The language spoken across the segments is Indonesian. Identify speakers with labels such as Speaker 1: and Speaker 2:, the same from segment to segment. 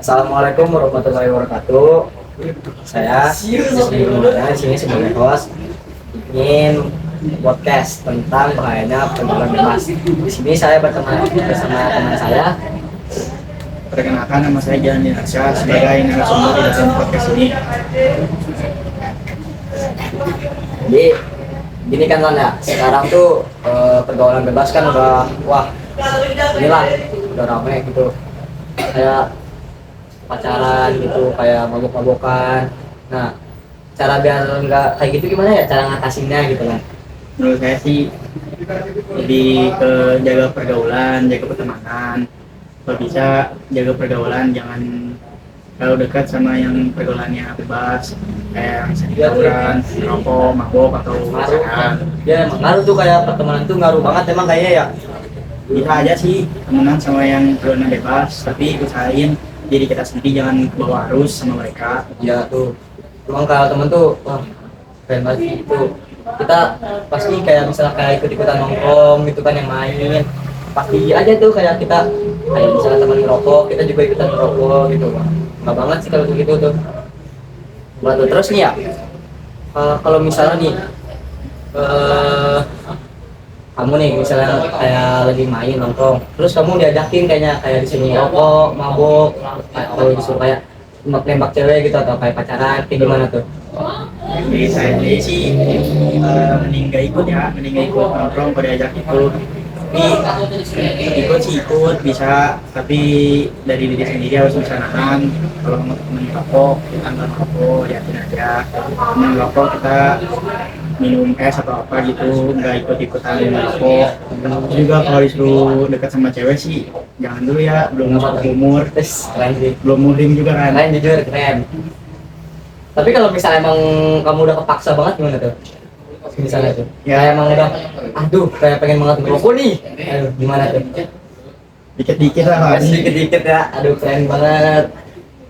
Speaker 1: Assalamualaikum warahmatullahi wabarakatuh. Saya di sini sebagai host ingin podcast tentang bahayanya pergaulan bebas. Di sini saya berteman bersama teman saya.
Speaker 2: Perkenalkan, nama saya Jalan Dinarsyah sebagai narasumber di dalam podcast ini.
Speaker 1: Jadi gini kan Lan ya, sekarang tuh pergaulan bebas kan udah inilah udah ramai gitu, kayak pacaran gitu, kayak mabok-mabokan. Nah, cara biar nggak kayak gitu gimana ya cara ngatasinnya gitu kan?
Speaker 2: Menurut saya sih lebih ke jaga pergaulan, jaga pertemanan. Kalau bisa jaga pergaulan, jangan terlalu dekat sama yang pergaulannya bebas, kayak misalnya tawuran, rokok, mabok atau
Speaker 1: Ngaruh
Speaker 2: pacaran.
Speaker 1: ya, emang ngaruh tuh, kayak pertemanan tuh ngaruh banget emang kayaknya ya.
Speaker 2: Bisa aja sih temenan sama yang pergaulan bebas, tapi usahain diri kita sendiri jangan kebawa arus sama mereka.
Speaker 1: Ya tuh, emang kalau temen tuh wah keren banget sih itu. Kita pasti kayak misalnya kayak ikut-ikutan nongkrong gitu kan, yang main pasti aja tuh kayak kita kayak misalnya teman ngerokok, kita juga ikutan ngerokok gitu. Wah, nggak banget sih kalau begitu tuh. Batu terus nih ya, kalau misalnya nih kamu nih misalnya kayak lagi main nongkrong, terus kamu diajakin kayak disuruh rokok, mabok, atau disuruh kayak nembak cewek gitu, atau kayak pacaran, kayak gimana tuh?
Speaker 2: Jadi saya sendiri sih mending gak ikut ya, mending gak ikut nongkrong kalau diajak ikut. Tapi ikut sih ikut bisa, tapi dari diri sendiri harus bisa nahan. Kalau mau temen rokok, kita nggak merokok, liatin aja. Temen rokok kita minum es atau apa gitu, nggak ikut-ikutan rokok. Terus juga kalau disuruh dekat sama cewek sih, jangan dulu ya, belum cukup umur,
Speaker 1: Terus keren sih,
Speaker 2: belum muhrim juga kan.
Speaker 1: keren jujur keren. Tapi kalau misalnya emang kamu udah kepaksa banget gimana tuh? Misalnya tuh, ya emang udah, aduh kayak pengen banget ngerokok nih, aduh gimana tuh?
Speaker 2: Dikit-dikit lah kan.
Speaker 1: Sedikit-sedikit ya, aduh keren banget.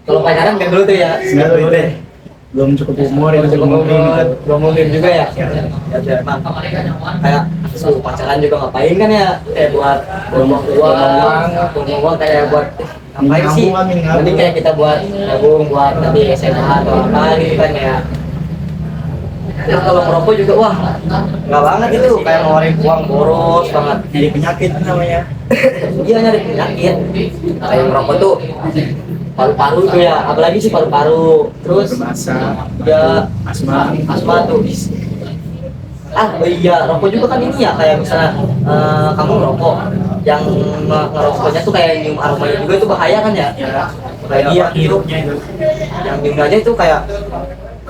Speaker 1: Kalau pacaran kan dulu tuh ya,
Speaker 2: Nggak dulu deh, belum cukup umur itu belum muhrim gitu.
Speaker 1: belum mungkin juga ya. Ya tuh emang kayak pacaran juga ngapain kan ya, kayak buat buang uang kayak buat ngapain sih? Nanti kayak kita buat nabung buat nanti SMA atau apa gitu kan ya. Terus kalau merokok juga wah nggak banget itu, kayak ngeluarin uang boros banget.
Speaker 2: Jadi penyakit namanya.
Speaker 1: Dia nyari penyakit. Kayak merokok tuh paru-paru tuh ya, apalagi sih paru-paru. Terus
Speaker 2: Berbahasa
Speaker 1: ya
Speaker 2: asma
Speaker 1: tuh. Oh iya, rokok juga kan ini ya, kayak misalnya kamu ngerokok, yang ngerokoknya tuh kayak nyium aromanya juga itu bahaya kan ya? Kayak
Speaker 2: dia
Speaker 1: hirup,
Speaker 2: hirupnya itu.
Speaker 1: yang nyiumnya aja itu kayak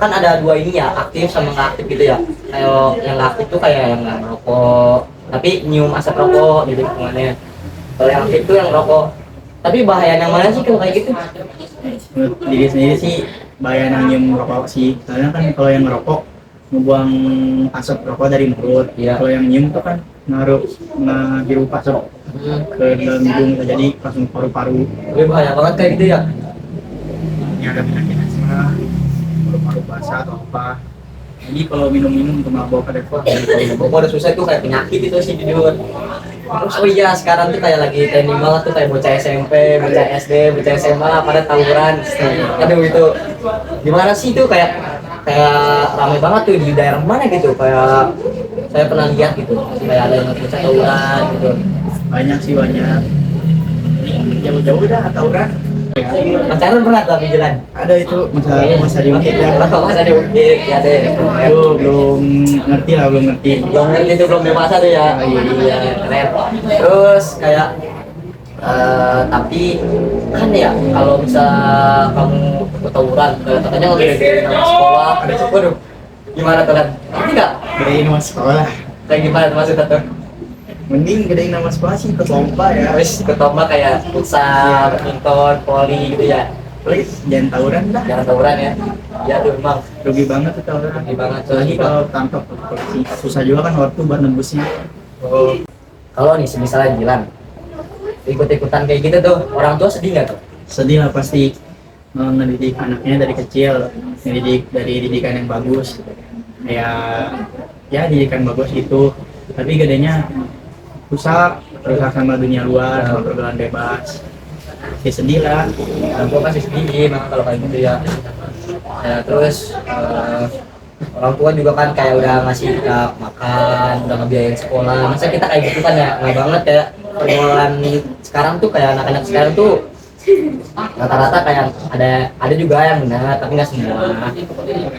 Speaker 1: kan ada dua ini ya, aktif sama nggak aktif gitu ya. Kayak yang nggak aktif tuh kayak yang nggak merokok, tapi nyium asap rokok di lingkungannya. Kalau yang aktif tuh yang rokok. Tapi bahaya yang mana sih kalau kayak gitu?
Speaker 2: Menurut diri sendiri sih bahaya yang nyium rokok sih, soalnya kan kalau yang ngerokok ngebuang asap rokok dari mulut.
Speaker 1: Iya.
Speaker 2: Kalau yang nyium tuh kan ngehirup asap ke dalam hidung, jadi langsung paru-paru.
Speaker 1: Lebih bahaya banget kayak gitu ya.
Speaker 2: Ini ada penyakit asma, paru-paru basah atau apa. Jadi kalau minum-minum untuk mabok ada
Speaker 1: Wah, kalau mabok udah susah itu, kayak penyakit itu sih jujur. Terus oh iya, sekarang tuh kayak lagi trending banget tuh, kayak bocah SMP, bocah SD, bocah SMA pada tawuran. Aduh itu gimana sih itu, kayak ramai banget tuh di daerah mana gitu, kayak saya pernah lihat gitu, kayak ada yang bocah tawuran gitu.
Speaker 2: banyak sih banyak. Jauh-jauh dah tawuran.
Speaker 1: Pacaran pernah tapi jalan.
Speaker 2: Ada itu masa di Unit ya.
Speaker 1: Kalau masa di Bukit ya deh.
Speaker 2: Aduh, belum ngerti lah, belum ngerti.
Speaker 1: Belum ngerti itu, belum dewasa tuh ya. Iya, keren. Terus kayak tapi kan ya kalau bisa kamu tawuran, katanya nggak boleh dari nama sekolah. Waduh, gimana tuh kan? Ini nggak
Speaker 2: Gedein nama sekolah.
Speaker 1: kayak gimana tuh maksudnya tuh?
Speaker 2: Mending gedein nama sekolah sih ikut lomba ya.
Speaker 1: Terus ikut lomba kayak futsal, badminton, voli gitu ya.
Speaker 2: Please, jangan tawuran dah.
Speaker 1: Jangan tawuran ya. Ya tuh emang
Speaker 2: Rugi banget tuh tawuran.
Speaker 1: rugi banget.
Speaker 2: Lagi kalau tangkap polisi susah juga kan waktu buat nembusnya.
Speaker 1: Oh, kalau nih misalnya Gilang ikut-ikutan kayak gitu tuh, orang tua sedih nggak tuh?
Speaker 2: Sedih lah pasti. Ngedidik anaknya dari kecil, ngedidik dari didikan yang bagus, ya didikan bagus itu, tapi gedenya rusak sama dunia luar, sama pergaulan bebas. ya sedih lah.
Speaker 1: Orang tua pasti sedih memang kalau kayak gitu ya. Ya terus orang tua juga kan kayak udah ngasih kita makan, udah ngebiayain sekolah. Masa kita kayak gitu kan ya, nggak banget ya. Pergaulan sekarang tuh kayak anak-anak sekarang tuh rata-rata kayak ada juga yang benar, tapi nggak semua.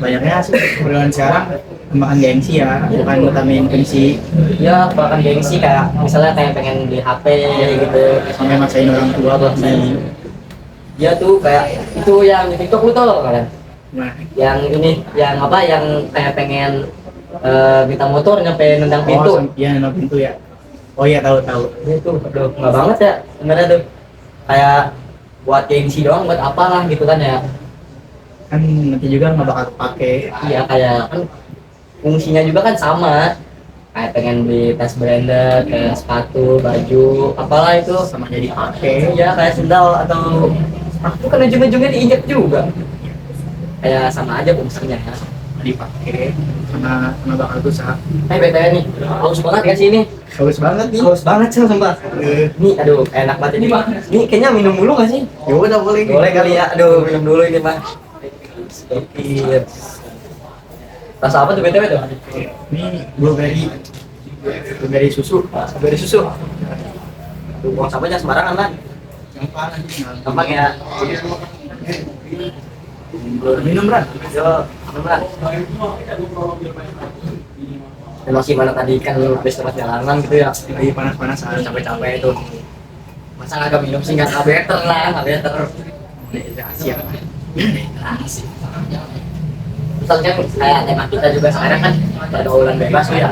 Speaker 2: Banyaknya sih pergaulan sekarang makan gengsi ya, bukan ngutamain fungsi.
Speaker 1: Ya bahkan gengsi kayak misalnya kayak pengen beli HP gitu.
Speaker 2: Sampai maksain orang tua buat beli.
Speaker 1: Dia tuh kayak itu yang di TikTok lu tau gak kalian?
Speaker 2: Nah,
Speaker 1: Yang ini, yang apa? Yang kayak pengen minta motor nyampe nendang pintu.
Speaker 2: oh, iya nendang pintu ya. Oh iya tahu.
Speaker 1: Itu, aduh, nggak banget ya sebenarnya tuh. Kayak buat gengsi doang, buat apalah gitu kan ya.
Speaker 2: Kan nanti juga nggak bakal pakai.
Speaker 1: Iya kayak kan fungsinya juga kan sama. Kayak pengen beli tas branded, kayak sepatu, baju, apalah itu.
Speaker 2: Sama jadi pakai.
Speaker 1: Iya kayak sendal atau sepatu kan ujung-ujungnya diinjek juga. Kayak sama aja fungsinya ya.
Speaker 2: Dipakai sama bakal rusak.
Speaker 1: BTW nih, haus banget gak sih ini?
Speaker 2: Haus banget nih.
Speaker 1: Haus banget sih sumpah. Nih, aduh, enak banget ini. Nih kayaknya minum dulu gak sih?
Speaker 2: Ya udah boleh.
Speaker 1: Boleh kali ya. Aduh, minum dulu ini, Pak. Oke. Rasa apa tuh BTW tuh?
Speaker 2: Ini blueberry susu.
Speaker 1: Beri susu. Tuh, buang sampahnya sembarangan kan? Gampang ya.
Speaker 2: Minum Ran.
Speaker 1: Yo, minum lah. Masih mana tadi kan lu habis tempat jalanan gitu ya.
Speaker 2: Lagi panas-panasan.
Speaker 1: Capek-capek itu. Masa nggak minum sih nggak better lah, nggak better.
Speaker 2: Dehidrasi ya.
Speaker 1: Misalnya kayak tema kita juga sekarang kan pergaulan bebas tuh ya.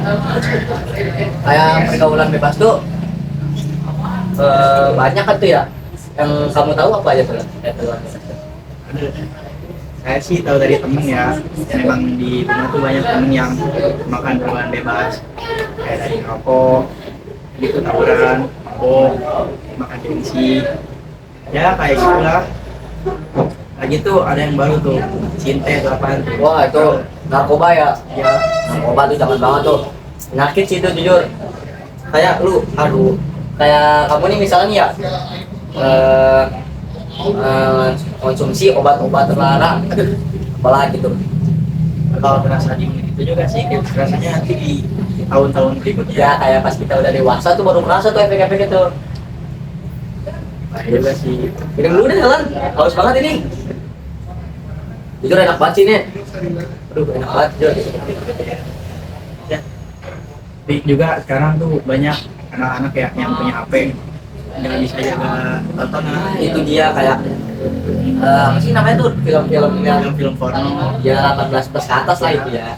Speaker 1: Kayak pergaulan bebas tuh banyak kan tuh ya. Yang kamu tahu apa aja tuh? Pergaulan bebas tuh?
Speaker 2: Saya sih tahu dari temen ya, memang di rumah tuh banyak temen yang makan pergaulan bebas, kayak dari rokok, gitu tawuran, mabok, makan gengsi, ya kayak gitulah. Lagi tuh ada yang baru tuh, cinte atau apaan tuh.
Speaker 1: Wah itu narkoba ya. Ya narkoba tuh jangan banget tuh. Penyakit sih itu jujur. Kayak lu, aduh, kayak kamu nih misalnya ya. Konsumsi obat-obat terlarang, apalagi tuh.
Speaker 2: Kalau terasa di menit itu juga sih, rasanya nanti di tahun-tahun berikutnya.
Speaker 1: Ya kayak pas kita udah dewasa tuh baru kerasa tuh efek-efek itu.
Speaker 2: Nah, juga sih.
Speaker 1: Minum dulu deh Alan, haus banget ini. Jujur enak banget sih ini. Aduh enak banget jujur.
Speaker 2: Ya. Tapi juga sekarang tuh banyak anak-anak ya yang punya HP, nggak bisa jaga tontonan.
Speaker 1: Nah, itu dia kayak apa sih namanya tuh film-film yang
Speaker 2: Film porno.
Speaker 1: ya 18 plus ke atas lah itu ya.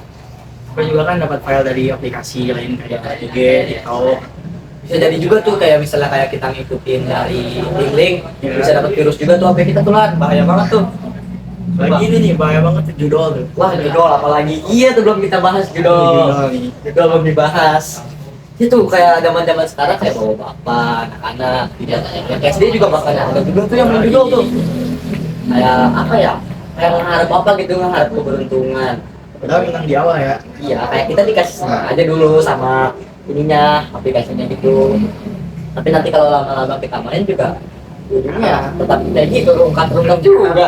Speaker 2: Gue juga kan dapat file dari aplikasi lain kayak IG, TikTok.
Speaker 1: Bisa jadi juga tuh kayak misalnya kayak kita ngikutin dari link-link bisa dapat virus juga tuh HP kita tuh lah, bahaya banget tuh.
Speaker 2: Lagi ini nih bahaya banget tuh judul tuh.
Speaker 1: Wah judul apalagi iya tuh belum kita bahas judul.
Speaker 2: Nih.
Speaker 1: Judul belum dibahas. Itu kayak zaman-zaman sekarang kayak bawa bapak, anak-anak, yang SD juga makanya ada juga tuh yang main judul tuh. Kayak apa ya? Kayak ngarep apa gitu, ngarep keberuntungan.
Speaker 2: Padahal memang di awal ya.
Speaker 1: Iya, kayak kita dikasih senang aja dulu sama ininya, aplikasinya gitu. Tapi nanti kalau lama-lama kita main juga ujungnya tetap kayak gitu, ungkap-ungkap juga.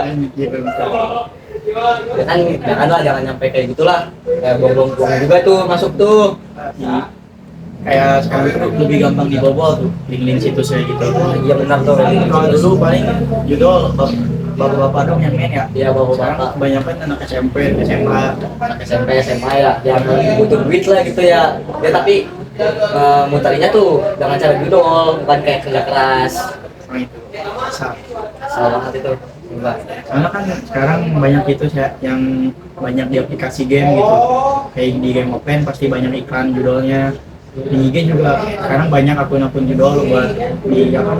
Speaker 1: Jangan nyampe kayak gitulah. Kayak bong-bong juga tuh masuk tuh.
Speaker 2: Kayak sekarang tuh lebih gampang dibobol tuh link-link situs kayak gitu.
Speaker 1: Iya benar tuh.
Speaker 2: Kalau dulu paling judul bapak-bapak dong yang main ya.
Speaker 1: Iya
Speaker 2: Sekarang
Speaker 1: bapak-bapak.
Speaker 2: kebanyakan anak SMP, SMA.
Speaker 1: Anak SMP, SMA ya, yang butuh duit lah gitu ya. Ya tapi mutarinya tuh dengan cara judul, bukan kayak kerja keras.
Speaker 2: Nah itu salah.
Speaker 1: Salah banget itu. Enggak.
Speaker 2: Karena kan sekarang banyak itu ya yang banyak di aplikasi game gitu. Kayak di game open pasti banyak iklan judulnya. Di IG juga sekarang banyak akun-akun judul buat di apa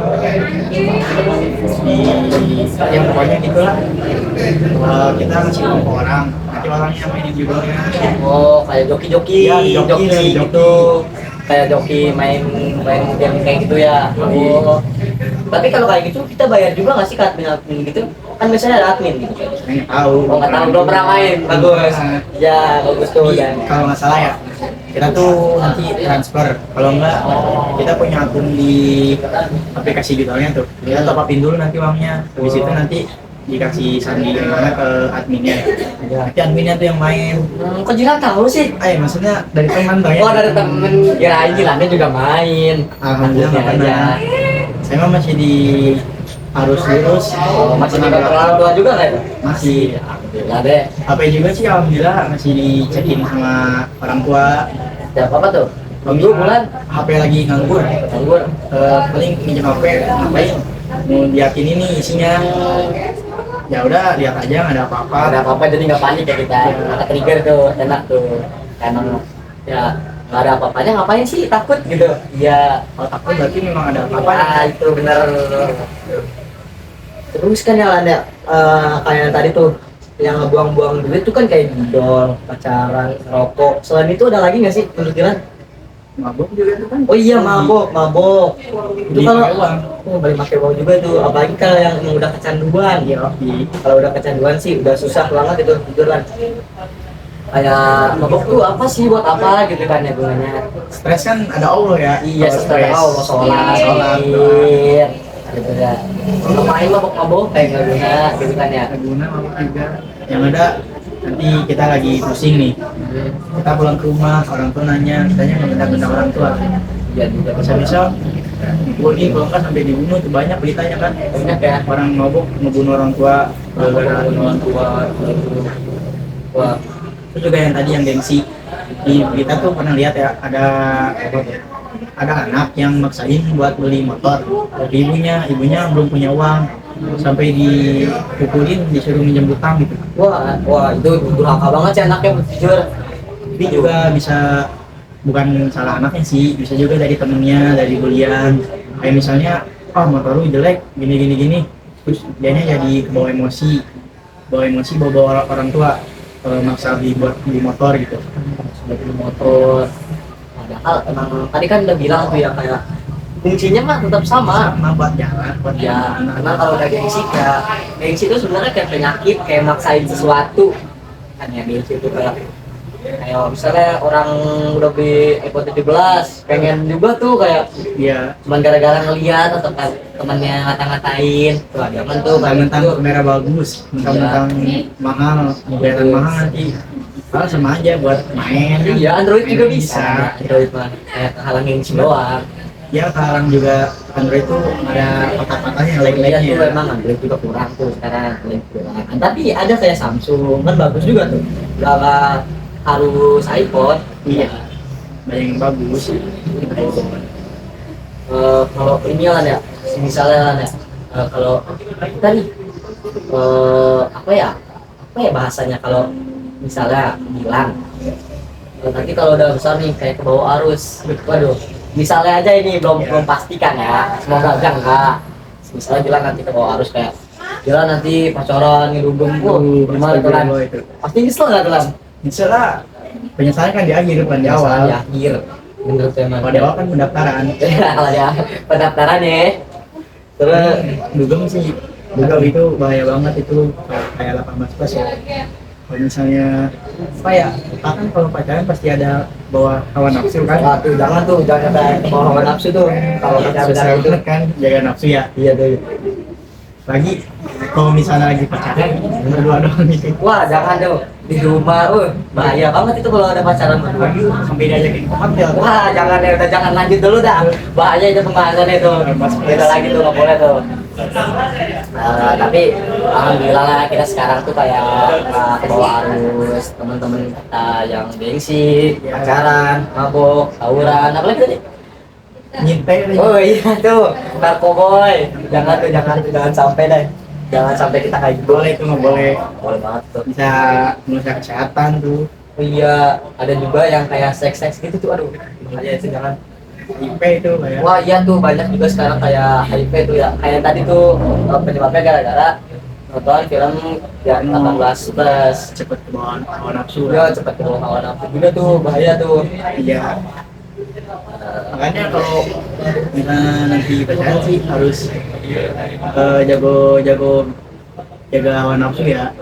Speaker 2: di yang pokoknya gitulah. Kita ngasih tahu ke orang, nanti orangnya mainin judulnya.
Speaker 1: Oh kayak joki-joki,
Speaker 2: Iya, joki, joki.
Speaker 1: gitu. Kayak joki main game kayak gitu ya. Oh. Tapi kalau kayak gitu kita bayar juga nggak sih ke admin gitu? Kan biasanya ada admin gitu kan.
Speaker 2: Saya nggak tahu.
Speaker 1: Oh nggak tahu, belum pernah main. Bagus. Ya bagus tuh dan
Speaker 2: Kalau nggak salah ya kita tuh nanti transfer. Kalau enggak, kita punya akun di aplikasi Gitalnya tuh. Kita top upin dulu nanti uangnya. Habis itu nanti dikasih sandi mana ke adminnya. Nanti adminnya tuh yang main.
Speaker 1: Kok Jilan tahu sih?
Speaker 2: Maksudnya dari teman banyak.
Speaker 1: Oh dari temen, kirain Jilannya juga main.
Speaker 2: Alhamdulillah nggak pernah. Saya mah masih di harus lulus.
Speaker 1: Oh, masih di kantor orang tua juga nggak itu?
Speaker 2: Masih.
Speaker 1: Alhamdulillah deh.
Speaker 2: HP juga sih alhamdulillah masih dicekin sama orang tua.
Speaker 1: Siapa apa tuh? Minggu bulan?
Speaker 2: HP lagi nganggur.
Speaker 1: Nganggur.
Speaker 2: Paling minjem HP ngapain? Mau liatin ini isinya. Ya udah lihat aja nggak ada apa-apa.
Speaker 1: Ada apa-apa jadi nggak panik ya kita. Nggak trigger tuh, enak tuh. Emang ya nggak ada apa-apanya ngapain sih takut gitu? Ya
Speaker 2: Kalau takut berarti memang ada apa-apa.
Speaker 1: itu bener. Terus kan yang ada kayak tadi tuh yang ngebuang-buang duit tuh kan kayak didol, pacaran, rokok. Selain itu ada lagi nggak sih menurut Dilan?
Speaker 2: Mabuk juga tuh kan.
Speaker 1: Oh iya mabok. Itu
Speaker 2: Beli
Speaker 1: kalau
Speaker 2: pakai uang.
Speaker 1: balik pakai uang juga tuh. Apalagi kalau yang emang udah kecanduan.
Speaker 2: Iya.
Speaker 1: Kalau udah kecanduan sih udah susah banget itu jujur kan. Kayak mabok tuh apa sih buat apa gitu kan ya gunanya?
Speaker 2: Stres kan ada Allah ya.
Speaker 1: Iya
Speaker 2: Kalau
Speaker 1: setelah Allah sholat,
Speaker 2: sholat,
Speaker 1: iya, gitu ya. Ngapain mabok kayak nggak guna gitu kan ya?
Speaker 2: nggak guna mabuk juga. Yang ada nanti kita lagi pusing nih. Kita pulang ke rumah, orang tua nanya, kitanya nggak benda-benda orang tua.
Speaker 1: Iya juga
Speaker 2: Bisa-bisa ini kalau nggak sampai dibunuh tuh banyak beritanya kan.
Speaker 1: banyak ya.
Speaker 2: Orang mabuk ngebunuh orang tua.
Speaker 1: Orang tua, wah,
Speaker 2: Itu juga yang tadi yang gengsi di berita tuh pernah lihat ya ada anak yang maksain buat beli motor. Ibunya belum punya uang sampai dipukulin disuruh minjem utang gitu.
Speaker 1: wah itu durhaka banget sih anaknya jujur.
Speaker 2: Tapi juga bisa bukan salah anaknya sih, bisa juga dari temennya, dari bulian. Kayak misalnya, motor lu jelek, gini, terus dianya jadi bawa emosi bawa orang tua maksa beli motor gitu.
Speaker 1: Sudah beli motor. Padahal emang tadi kan udah bilang tuh ya kayak fungsinya mah tetap sama.
Speaker 2: Buat jalan, buat
Speaker 1: Ya,
Speaker 2: jalan.
Speaker 1: karena kalau udah gengsi itu sebenarnya kayak penyakit, kayak maksain sesuatu. Kan ya gengsi itu kayak misalnya orang udah beli iPhone 17 pengen juga tuh kayak
Speaker 2: Iya.
Speaker 1: cuman gara-gara ngeliat atau kan temennya ngata-ngatain tuh jangan tuh kayak
Speaker 2: Mentang
Speaker 1: gitu.
Speaker 2: kamera bagus, mentang mahal, kelihatan mahal nanti. Kalau sama aja buat main.
Speaker 1: Iya, Android juga
Speaker 2: Main
Speaker 1: bisa. Android mah kayak kehalang gengsi doang.
Speaker 2: Ya sekarang juga Android tuh ada patah-patahnya,
Speaker 1: Iya
Speaker 2: lag-lagnya.
Speaker 1: tuh emang Android juga kurang tuh sekarang. Tapi ada kayak Samsung kan bagus juga tuh. Gak harus iPhone.
Speaker 2: Iya. Banyak yang bagus.
Speaker 1: Kalau ini lah ya, misalnya lah ya, kalau kita nih apa ya bahasanya kalau misalnya bilang nanti kalau udah besar nih kayak ke bawah arus, waduh, misalnya aja ini belum pastikan ya, semoga aja enggak. Misalnya bilang nanti ke bawah arus kayak jalan nanti pacaran ngedugem, gimana tuh Lan? Pasti nyesel nggak tuh Lan?
Speaker 2: Misalnya penyesalan kan di akhir bukan di awal.
Speaker 1: Di akhir, menurut saya mah.
Speaker 2: Kalau di awal kan pendaftaran.
Speaker 1: Kalau ya pendaftaran ya. Terus
Speaker 2: Dugem sih, dugem itu bahaya banget itu kayak 18 plus ya. Kalau misalnya apa ya, kita kan kalau pacaran pasti ada bawa hawa nafsu kan.
Speaker 1: wah tuh jangan sampai ke bawah hawa nafsu tuh kalau kita
Speaker 2: Susah
Speaker 1: bicara itu.
Speaker 2: banget kan jaga nafsu ya.
Speaker 1: Iya tuh.
Speaker 2: Lagi kalau misalnya lagi pacaran berdua doang gitu.
Speaker 1: Wah jangan tuh di rumah, bahaya banget itu kalau ada pacaran berdua.
Speaker 2: Sampai diajakin ke hotel.
Speaker 1: Wah jangan deh, udah jangan lanjut dulu dah. Bahaya itu pembahasan itu. Beda lagi tuh nggak boleh tuh. Tapi alhamdulillah lah kita sekarang tuh kayak ke bawah arus teman-teman kita yang gengsi, pacaran, mabok, tawuran, apalagi tadi.
Speaker 2: Nyintai
Speaker 1: Oh iya tuh, narkoboy. Jangan sampai deh. Jangan sampai kita kayak gitu.
Speaker 2: boleh itu nggak boleh.
Speaker 1: Boleh banget tuh.
Speaker 2: Bisa merusak kesehatan tuh.
Speaker 1: Oh iya, ada juga yang kayak seks gitu tuh, aduh. Bahaya itu jangan.
Speaker 2: IP itu kayak.
Speaker 1: Wah iya tuh banyak juga sekarang kayak HIV tuh ya. Kayak tadi tuh penyebabnya gara-gara nonton film yang 18 plus.
Speaker 2: Cepet ke bawah hawa nafsu.
Speaker 1: Ya cepat ke bawah hawa nafsu juga tuh, bahaya tuh.
Speaker 2: Iya. Makanya kalau kita nanti pacaran sih harus jaga hawa nafsu ya.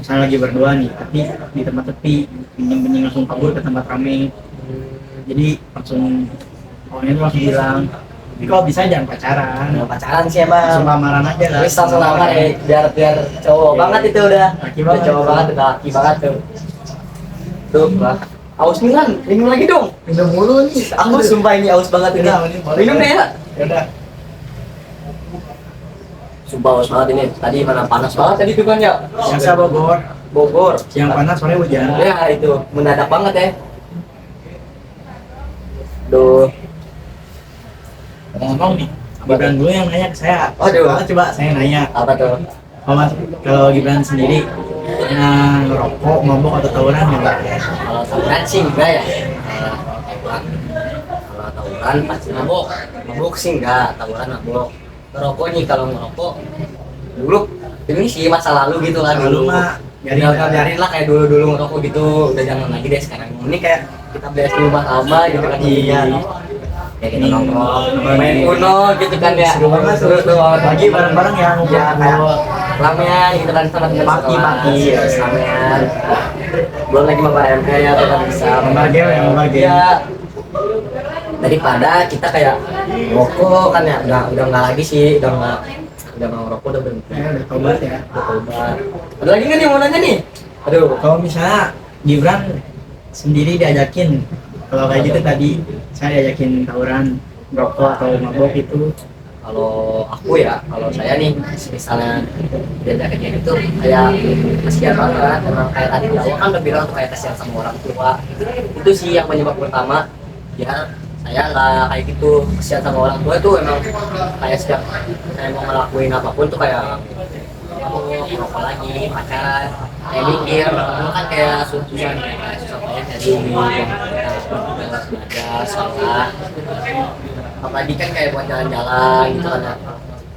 Speaker 2: Misalnya lagi berdua nih, tapi di tempat sepi, mending langsung kabur ke tempat ramai. jadi langsung orangnya tuh langsung bilang, tapi kalau bisa jangan pacaran.
Speaker 1: Nah, pacaran sih emang
Speaker 2: Langsung lamaran aja lah.
Speaker 1: terus langsung lamar ya biar cowok
Speaker 2: Iya.
Speaker 1: banget itu udah
Speaker 2: Laki banget
Speaker 1: cowok
Speaker 2: itu.
Speaker 1: banget udah laki banget tuh lah aus nih kan minum lagi dong
Speaker 2: Minum mulu nih.
Speaker 1: aku sumpah ini aus banget ini
Speaker 2: Udah, ini boleh.
Speaker 1: minum deh ya
Speaker 2: Ya udah.
Speaker 1: sumpah aus banget ini tadi mana panas banget tadi tuh kan ya
Speaker 2: Biasa Bogor.
Speaker 1: Bogor
Speaker 2: Siang panas sore hujan.
Speaker 1: ya itu mendadak banget ya duh
Speaker 2: Ngomong nih, Gibran dulu yang nanya ke saya.
Speaker 1: Aduh.
Speaker 2: Coba saya nanya,
Speaker 1: apa tuh
Speaker 2: kalau Gibran sendiri ngerokok, mabok atau tawuran enggak?
Speaker 1: kalau tawuran sih enggak ya kalau tawuran pasti mabok mabok sih enggak tawuran mabok ngerokok nih kalau ngerokok dulu ini sih masa lalu gitu lah
Speaker 2: Lalu
Speaker 1: dulu
Speaker 2: mah
Speaker 1: biarin lah kayak dulu ngerokok gitu udah jangan lagi deh sekarang ini kayak kita beres di rumah lama gitu kan jadinya kayak kita nongkrong main Uno gitu kan ya
Speaker 2: Seru banget,
Speaker 1: seru tuh
Speaker 2: Pagi bareng-bareng ya
Speaker 1: ya kayak
Speaker 2: ngumpul.
Speaker 1: ramean gitu kan sama teman
Speaker 2: Maki-maki.
Speaker 1: ramean belum lagi mabar MP ya tuh kan bisa
Speaker 2: Mabar game ya, mabar game.
Speaker 1: ya daripada kita kayak rokok kan ya udah nggak lagi sih udah mau rokok udah berhenti
Speaker 2: Udah tobat ya.
Speaker 1: udah tobat ada lagi nggak nih mau nanya nih aduh
Speaker 2: Kalau misalnya Gibran sendiri diajakin, kalau kayak gitu tadi saya diajakin tawuran, rokok atau mabok itu,
Speaker 1: kalau aku ya kalau saya nih misalnya diajakin gitu kayak kasihan banget emang kayak tadi di awal kan udah bilang tuh kayak kasihan sama orang tua itu sih yang penyebab pertama ya saya nggak kayak gitu kasihan sama orang tua tuh emang kayak setiap saya mau ngelakuin apapun tuh kayak aku ngerokok lagi pacaran kayak mikir dulu kan kayak susah payah dari uang kita belajar sekolah apalagi kan kayak buat jalan-jalan gitu kan ya.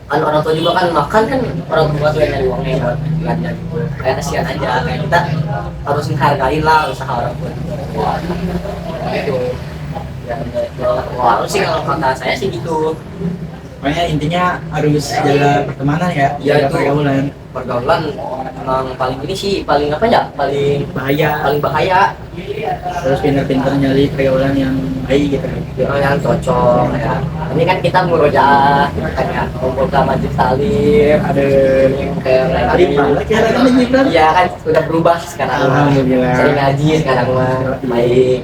Speaker 1: Kan orang tua juga kan makan kan orang tua tuh yang nyari uangnya buat belanja gitu kayak kasihan aja kayak kita harus menghargai lah usaha orang tua gitu ya, harus sih kalau kata saya sih gitu
Speaker 2: pokoknya intinya harus jaga pertemanan ya,
Speaker 1: Ya,
Speaker 2: jaga
Speaker 1: itu.
Speaker 2: pergaulan.
Speaker 1: pergaulan emang paling ini sih paling apa ya paling
Speaker 2: Bahaya,
Speaker 1: bahaya
Speaker 2: terus pinter-pinter nyari pergaulan yang baik gitu.
Speaker 1: yang cocok ya ini kan kita murojaah kayak kumpul ke masjid salim ada kayak
Speaker 2: Tadi banget ya rasanya Gibran.
Speaker 1: iya kan sudah berubah sekarang
Speaker 2: Alhamdulillah.
Speaker 1: sering ngaji sekarang mah baik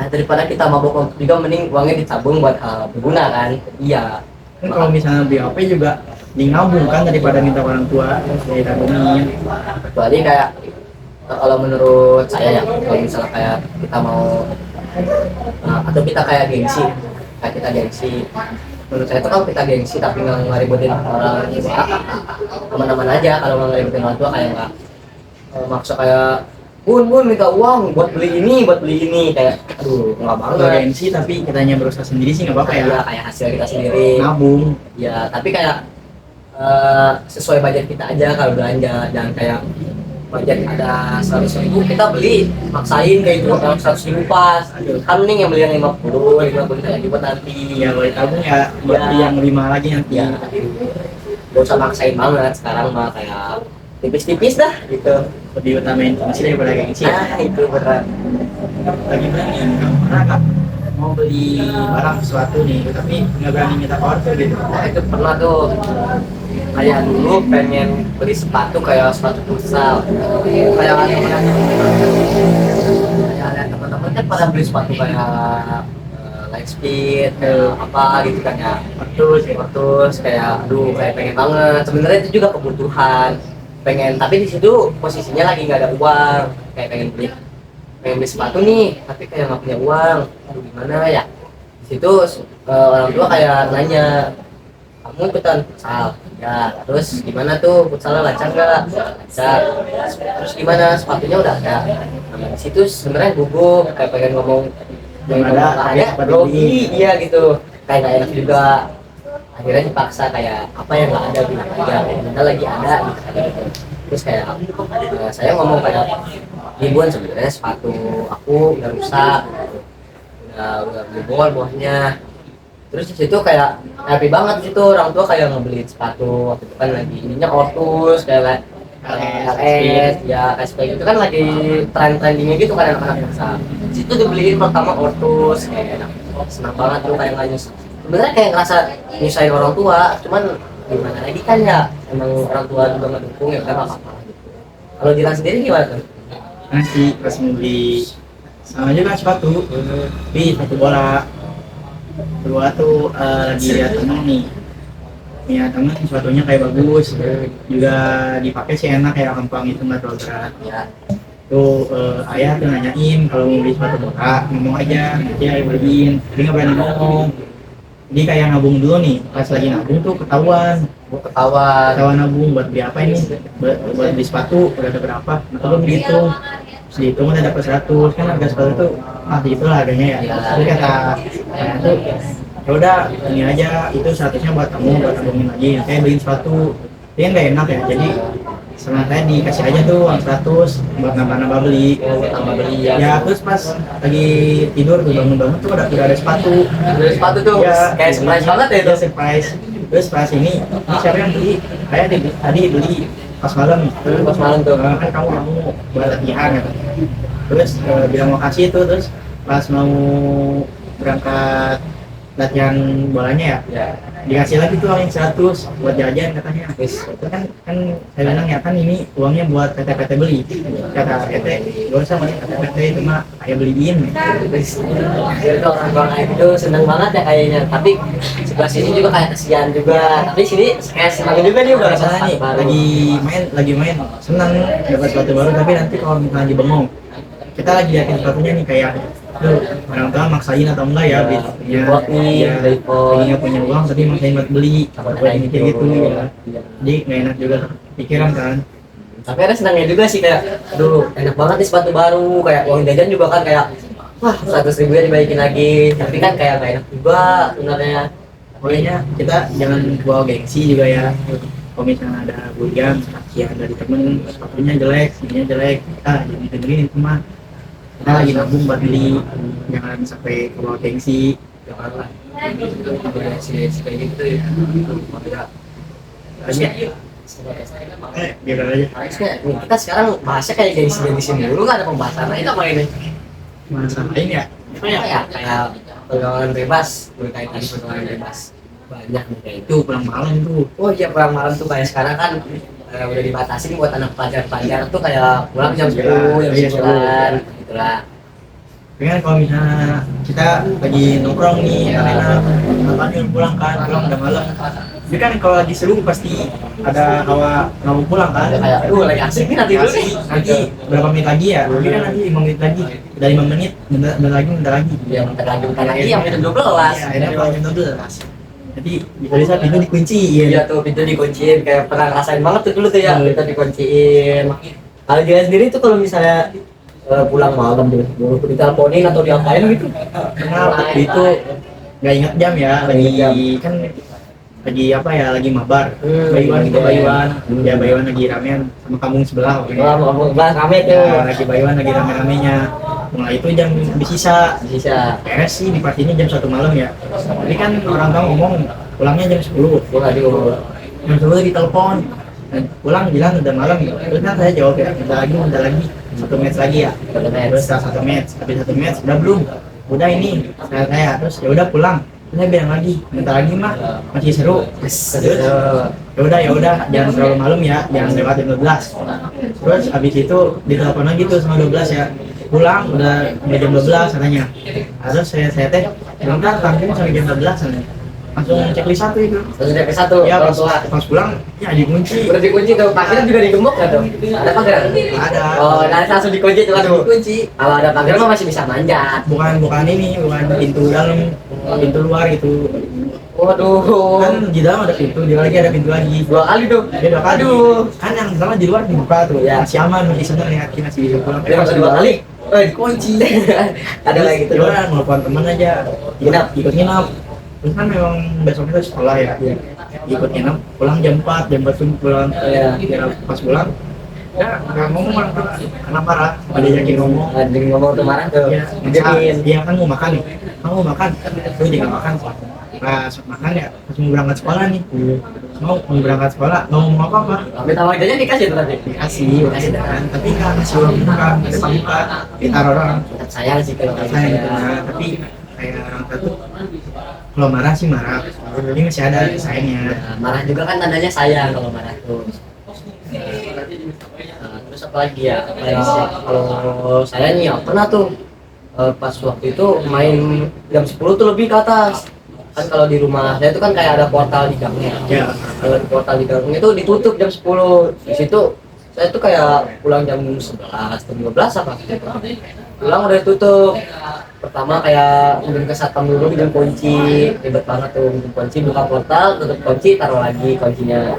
Speaker 1: daripada kita mabok juga mending uangnya ditabung buat hal berguna kan iya
Speaker 2: Kan kalau misalnya beli HP juga di ngabung kan daripada minta orang tua dari tabungin.
Speaker 1: kecuali kayak kalau menurut saya ya kalau misalnya kayak kita mau atau kita kayak gengsi kayak kita gengsi menurut saya itu kalau kita gengsi tapi nggak ngeributin orang tua aman-aman aja kalau nggak ngeributin orang tua kayak nggak maksa kayak bun minta uang buat beli ini kayak aduh nggak
Speaker 2: Kalau
Speaker 1: banget
Speaker 2: gengsi tapi kitanya berusaha sendiri sih nggak apa-apa ya.
Speaker 1: ya kayak hasil kita sendiri
Speaker 2: Nabung.
Speaker 1: ya tapi kayak sesuai budget kita aja kalau belanja jangan kayak budget ada 100.000 kita beli maksain kayak itu kalau 100.000 pas kan mending yang beli yang 50 kayak gitu nanti
Speaker 2: Ya boleh tabung ya buat
Speaker 1: Ya.
Speaker 2: beli yang 5 lagi nanti.
Speaker 1: ya gak usah maksain banget sekarang mah kayak tipis-tipis dah gitu
Speaker 2: Lebih utamain fungsi daripada gengsi ya.
Speaker 1: itu berat
Speaker 2: Lagi berani nggak pernah nggak mau beli barang sesuatu nih tapi nggak berani minta order gitu.
Speaker 1: nah itu pernah tuh kayak dulu pengen beli sepatu kayak sepatu futsal kayak ada teman-teman kan pada beli sepatu kayak Lightspeed kayak apa gitu kan ya terus kayak aduh kayak pengen banget sebenarnya itu juga kebutuhan pengen tapi di situ posisinya lagi nggak ada uang kayak pengen beli sepatu nih tapi kayak nggak punya uang aduh gimana ya di situ orang tua kayak nanya kamu ikutan futsal ya terus gimana tuh futsalnya lancar nggak lancar terus gimana sepatunya udah ada nah, di situ sebenarnya gugup kayak pengen ngomong
Speaker 2: Belum ada,
Speaker 1: ada
Speaker 2: sepatu
Speaker 1: grogi
Speaker 2: ini.
Speaker 1: iya gitu kayak nggak enak juga akhirnya dipaksa kayak apa yang nggak ada bilang aja kita lagi ada gitu kayak gitu. Terus kayak saya ngomong kayak ribuan sebenarnya sepatu aku udah rusak gitu. udah jebol bawahnya terus di situ kayak happy banget gitu orang tua kayak ngebeliin sepatu waktu itu kan lagi ininya Ortus kayak LS, ya SP itu kan lagi trendingnya gitu kan anak-anak biasa. Situ dibeliin pertama Ortus, kayak enak, senang banget tuh kayak nggak nyus. Sebenarnya kayak ngerasa nyusahin orang tua, cuman gimana lagi kan ya, emang orang tua juga nggak dukung ya udah nggak apa-apa. Kalau Dilan sendiri gimana tuh?
Speaker 2: Nanti pas mau beli sama juga sepatu, tapi sepatu bola. Kedua tuh lagi lihat temen nih. Ya temen sepatunya kayak bagus, juga dipakai sih enak ya, gampang itu nggak terlalu berat.
Speaker 1: Ya,
Speaker 2: Tuh ayah tuh nanyain kalau mau beli sepatu bola ngomong aja, nanti ayah beliin. Tapi nggak berani ngomong. Jadi kayak nabung dulu nih, pas lagi nabung tuh ketahuan.
Speaker 1: mau ketawa.
Speaker 2: Ketahuan nabung buat beli apa ini? Buat beli sepatu udah ada berapa? Nah kalau begitu, sehitung udah dapat 100 kan harga sepatu tuh itulah harganya ya. Tapi kata ayah tuh ya udah ini aja, itu 100-nya buat kamu, buat tabungin lagi, kayak beliin sepatu dia nggak enak ya, jadi sama saya dikasih aja tuh uang 100 buat nambah-nambah beli.
Speaker 1: Tambah beli ya.
Speaker 2: Ya terus pas lagi tidur tuh bangun-bangun tuh udah ada sepatu.
Speaker 1: Beli sepatu tuh
Speaker 2: Ya,
Speaker 1: kayak surprise banget ya itu.
Speaker 2: Ya, surprise. Terus pas ini siapa yang beli? Saya tadi beli pas malam.
Speaker 1: Pas malam tuh.
Speaker 2: Kan kamu buat latihan ya. Terus bilang makasih tuh, terus pas mau berangkat latihan bolanya ya,
Speaker 1: Ya,
Speaker 2: dikasih lagi tuh uang 100 buat jajan katanya.
Speaker 1: wis.
Speaker 2: Kan saya bilang ya kan ini uangnya buat PT beli. Kata PT gak usah mas, kata PT itu mah kayak beliin.
Speaker 1: Itu orang tua kayak gitu seneng banget ya kayaknya. Tapi sebelah sini juga kayak kesian juga. Tapi sini kayak senang juga nih udah
Speaker 2: Masalah nih lagi main senang dapat sepatu baru, tapi nanti kalau misalnya dibengong kita lagi liatin sepatunya nih kayak tuh orang tua maksain atau enggak ya beli sepatunya.
Speaker 1: Import nih,
Speaker 2: Ya,
Speaker 1: import.
Speaker 2: lagi nggak punya uang tapi maksain buat beli, buat mikir gitu ya. Jadi nggak enak juga pikiran kan.
Speaker 1: Tapi ada senangnya juga sih kayak, aduh enak banget nih sepatu baru, kayak uang jajan juga kan kayak, wah 100.000 ya dibalikin lagi. Tapi kan kayak nggak enak juga sebenarnya.
Speaker 2: Pokoknya kita jangan bawa gengsi juga ya. Kalau misalnya ada bulian, saksian dari temen, sepatunya jelek, ininya jelek, jangan dengerin itu mah. Kita lagi nabung buat beli, jangan sampai kebawa gengsi.
Speaker 1: Jangan lah. Si kayak gitu ya. Harusnya
Speaker 2: Biar aja.
Speaker 1: harusnya kita sekarang bahasnya kayak gengsi dulu, nggak ada pembahasan lain apa ini?
Speaker 2: Masalahnya ya,
Speaker 1: Kayak pergaulan bebas, berkaitan pergaulan bebas banyak nih kayak itu.
Speaker 2: itu pulang malam tuh.
Speaker 1: Oh iya, pulang malam tuh kayak sekarang kan udah dibatasi buat anak pelajar-pelajar tuh kayak pulang jam 10, jam 9 gitu lah.
Speaker 2: Tapi kan kalau misalnya kita lagi nongkrong nih, enak, kapan yuk pulang udah malam. Tapi kan kalau lagi seru pasti ada hawa nggak mau pulang kan.
Speaker 1: Ada kayak, aduh lagi asik nih nanti dulu nih.
Speaker 2: Nanti berapa menit lagi ya? Tapi kan nanti 5 menit lagi, udah 5 menit, bentar lagi.
Speaker 1: Ya bentar lagi yang jam 12.
Speaker 2: Ya, akhirnya pulang jam 12. Jadi bisa pintu dikunci
Speaker 1: Iya tuh, pintu dikunciin, kayak pernah ngerasain banget tuh dulu tuh ya,
Speaker 2: Iya.
Speaker 1: pintu dikunciin. Kalau dia sendiri tuh kalau misalnya pulang malam tuh, baru diteleponin atau diapain gitu.
Speaker 2: Karena waktu itu nggak ingat jam ya, kan lagi apa ya, lagi mabar. Bayuan gitu, Bayuan. Ya Bayuan lagi ramean sama kampung sebelah.
Speaker 1: Wah, mau kelas rame tuh.
Speaker 2: Ya, lagi Bayuan lagi rame-ramenya. Nah itu jam sisa.
Speaker 1: Bisa.
Speaker 2: Beres sih di partinya jam 1 malam ya. Tapi kan orang tua ngomong pulangnya jam 10.
Speaker 1: Gua nggak diumur.
Speaker 2: Jam 10 ditelepon. Pulang bilang udah malam. Terus kan saya jawab ya, bentar lagi 1 match lagi ya. Terus setelah 1 match, habis 1 match udah belum? Udah ini saya terus ya udah pulang. Terus saya bilang lagi, bentar lagi mah masih seru. Terus ya udah jangan terlalu malam ya, jangan lewat jam 12. Terus habis itu ditelepon lagi tuh sama 12 ya. Pulang udah jam 12 katanya. Terus saya teh bentar tampung sampai jam 12 katanya. Langsung checklist satu itu.
Speaker 1: Terus udah ke satu.
Speaker 2: Ya
Speaker 1: orang
Speaker 2: pas,
Speaker 1: tua.
Speaker 2: pas pulang ya dikunci.
Speaker 1: Udah dikunci tuh, pagarnya juga digembok nggak tuh? Ada pagar?
Speaker 2: Ada.
Speaker 1: Oh, nanti langsung dikunci tuh, aduh.
Speaker 2: Dikunci.
Speaker 1: Kalau ada pagar mah masih bisa manjat.
Speaker 2: Bukan ini, bukan pintu dalam, pintu luar gitu.
Speaker 1: Waduh.
Speaker 2: Kan di dalam ada pintu, di luar lagi ada pintu lagi.
Speaker 1: 2 kali tuh.
Speaker 2: Dia 2 kali.
Speaker 1: Aduh.
Speaker 2: Kan yang pertama di luar dibuka tuh.
Speaker 1: Ya.
Speaker 2: Masih aman, masih seneng lihat kita masih bisa pulang.
Speaker 1: Dia masih 2 kali.
Speaker 2: Dikunci.
Speaker 1: Ada lagi gitu.
Speaker 2: Ya udah nelfon temen aja. Ikut nginap. Terus kan memang besoknya tuh sekolah ya.
Speaker 1: Iya.
Speaker 2: Ikut nginap, pulang jam 4 tuh pulang.
Speaker 1: Iya.
Speaker 2: Ya, pas pulang ya nggak ngomong orang tua karena marah, ada yakin ngomong.
Speaker 1: Anjing ngomong tuh marah tuh.
Speaker 2: Ya,
Speaker 1: Dijamin.
Speaker 2: dia kan mau makan nih. Kamu mau makan? Gue juga makan. Pas makan ya, pas mau berangkat sekolah nih. mau berangkat sekolah mau ngomong apa apa
Speaker 1: Kami tahu aja dikasih tuh tadi.
Speaker 2: dikasih dan tapi nggak kasih uang muka depan muka ditaruh orang
Speaker 1: Tetap sayang sih kalau kayak
Speaker 2: saya
Speaker 1: gitu
Speaker 2: gitu
Speaker 1: ya.
Speaker 2: nah tapi kayak orang tua tuh kalau marah sih marah ini masih ada sayangnya.
Speaker 1: Ya, marah juga kan tandanya sayang kalau marah tuh. Nah, terus apa lagi ya? Kayak kalau saya nih ya pernah tuh pas waktu itu main jam 10 tuh lebih ke atas. Kan kalau di rumah saya itu kan kayak ada portal di gangnya.
Speaker 2: Ya.
Speaker 1: Kalau di portal di gangnya itu ditutup jam 10. Di situ saya tuh kayak pulang jam 11, jam 12 apa gitu. Pulang udah ditutup. Pertama kayak mungkin ke satpam dulu pinjam kunci, ribet banget tuh pinjam kunci, buka portal, tutup kunci, taruh lagi kuncinya.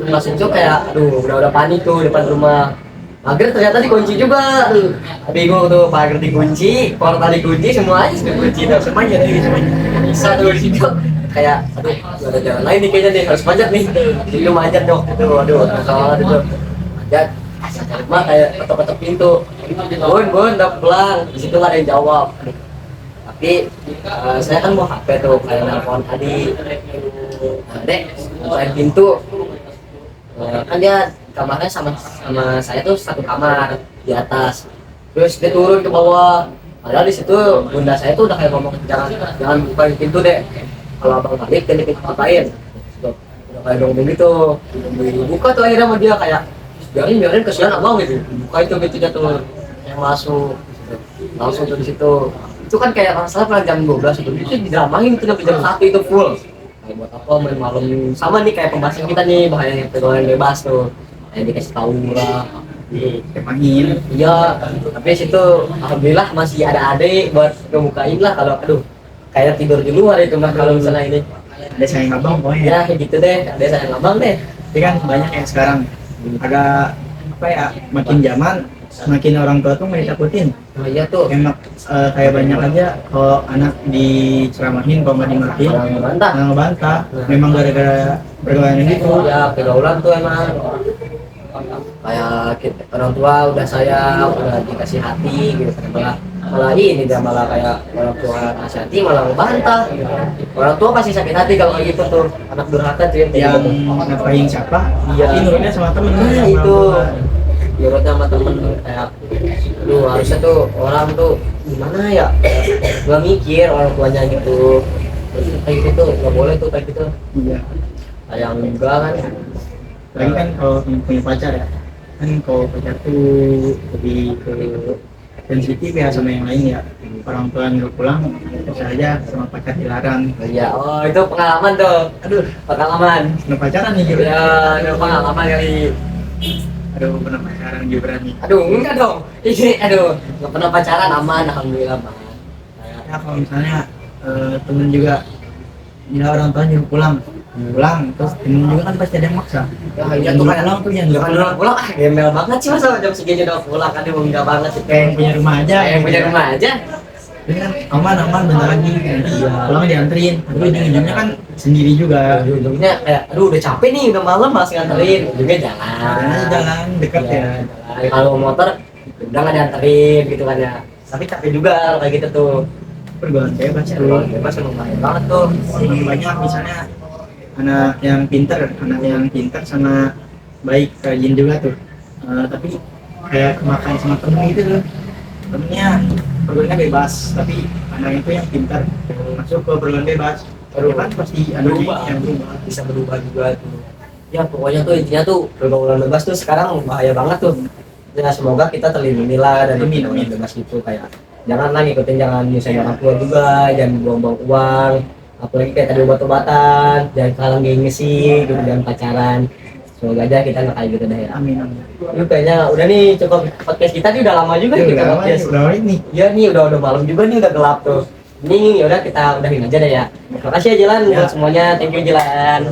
Speaker 1: Pas itu kayak aduh udah panik tuh depan rumah. Akhirnya ternyata dikunci juga. Aduh, bingung tuh, pagar dikunci, portal dikunci, semuanya dikunci tuh.
Speaker 2: Semuanya jadi semuanya
Speaker 1: Bisa tuh di situ kayak aduh gak ada jalan lain nih kayaknya nih harus manjat nih. Itu manjat dong itu, aduh kesalahan itu manjat. Rumah kayak ketok-ketok pintu, bun udah pulang. Di situ nggak ada yang jawab. Tapi saya kan mau HP tuh kayak nelfon tadi, dek bukain pintu. Kan dia kamarnya sama saya tuh satu kamar di atas, terus dia turun ke bawah. Padahal di situ bunda saya tuh udah kayak ngomong jangan bukain pintu deh, kalau abang balik dan ngapain. Udah kayak ngomong gitu, buka tuh akhirnya sama dia kayak biarin kesian abang gitu, buka itu pintunya tuh yang masuk langsung tuh di situ. Itu kan kayak masalah pernah jam 12 itu didramain itu sampai jam 1 itu full. Kayak buat apa main malam sama nih kayak pembahasan kita nih bahaya pegangan bebas tuh. Kayak dikasih tahu lah.
Speaker 2: ditemangin
Speaker 1: Iya, tapi situ alhamdulillah masih ada adik buat ngebukain lah kalau aduh kayak tidur di luar itu mah kalau misalnya ini.
Speaker 2: ada sayang abang pokoknya
Speaker 1: Ya kayak gitu deh, ada sayang abang deh.
Speaker 2: tapi kan banyak yang sekarang agak apa ya makin zaman semakin orang tua tuh nggak ditakutin
Speaker 1: Nah iya tuh,
Speaker 2: emak kayak banyak aja kalau anak diceramahin kalau nggak dimarahin
Speaker 1: orang ngebantah.
Speaker 2: ngebantah memang gara-gara pergaulan gitu
Speaker 1: Ya pergaulan tuh emang kayak orang tua udah sayang, udah dikasih hati gitu kan, malah ini dia malah kayak orang tua kasih hati malah ngebantah gitu. Orang tua pasti sakit hati kalau kayak gitu tuh, anak durhaka tuh yang kayak
Speaker 2: yang
Speaker 1: gitu.
Speaker 2: ngapain siapa
Speaker 1: Iya.
Speaker 2: tapi nurutnya sama temen
Speaker 1: Nah itu nurutnya sama temen kayak lu harusnya tuh orang tuh gimana ya, gak mikir orang tuanya gitu. Terus kayak gitu tuh nggak boleh tuh kayak gitu,
Speaker 2: iya
Speaker 1: sayang juga kan.
Speaker 2: lagi kan kalau punya pacar ya kan kalau pacar tuh lebih ke sensitif ya sama yang lain ya orang tua nyuruh pulang bisa aja sama pacar dilarang
Speaker 1: Iya, oh itu pengalaman tuh. Aduh, pengalaman.
Speaker 2: pernah pacaran nih juga
Speaker 1: Ya, ada pengalaman kali.
Speaker 2: aduh pernah pacaran juga berani
Speaker 1: Aduh, enggak dong. Ini, aduh, nggak pernah pacaran aman, alhamdulillah bang.
Speaker 2: ya kalau misalnya temen juga ya orang tua nyuruh pulang terus temen juga kan pasti ada yang maksa
Speaker 1: Ya, iya
Speaker 2: yang
Speaker 1: tuh
Speaker 2: nyuruh
Speaker 1: kayak
Speaker 2: pulang tuh yang
Speaker 1: jangan
Speaker 2: nyuruh
Speaker 1: pulang pulang, gembel banget sih masa jam segini udah pulang. Aduh, enggak banget sih.
Speaker 2: kayak yang punya rumah aja
Speaker 1: Kayak yang punya rumah aja.
Speaker 2: ini kan aman bentar lagi nanti pulang dianterin tapi ujung-ujungnya kan sendiri juga
Speaker 1: Ujung-ujungnya kayak, aduh udah capek nih, udah malam masih nganterin. Ujungnya jalan.
Speaker 2: jalan dekat ya
Speaker 1: Jalan. Kalau motor udah nggak dianterin gitu kan ya. Tapi capek juga kalau kayak gitu tuh.
Speaker 2: pergaulan bebas ya
Speaker 1: Kalau bebas emang bahaya banget tuh.
Speaker 2: orang banyak misalnya anak yang pintar sama baik rajin juga tuh. Tapi kayak kemakan sama temen gitu tuh temennya pergaulannya bebas tapi anak itu yang pintar masuk ke pergaulan bebas
Speaker 1: Aduh,
Speaker 2: kan pasti ada yang berubah
Speaker 1: bisa berubah juga tuh. Ya pokoknya tuh intinya tuh pergaulan bebas tuh sekarang bahaya banget tuh. Ya semoga kita terlindungi lah dari
Speaker 2: Amin,
Speaker 1: pergaulan
Speaker 2: amin.
Speaker 1: bebas itu. Kayak janganlah ngikutin, jangan nyusahin orang tua juga, jangan buang-buang uang, apalagi kayak tadi obat-obatan, jangan kalang gengsi gitu, jangan pacaran. Semoga aja kita nggak kayak gitu deh ya.
Speaker 2: amin amin
Speaker 1: Ini kayaknya udah nih cukup, podcast kita nih udah lama juga nih kita podcast.
Speaker 2: udah lama nih
Speaker 1: Iya nih udah malam juga nih, udah gelap tuh. Ini yaudah kita udahin aja deh ya. Makasih ya Jilan
Speaker 2: Ya.
Speaker 1: buat semuanya, thank you Jilan.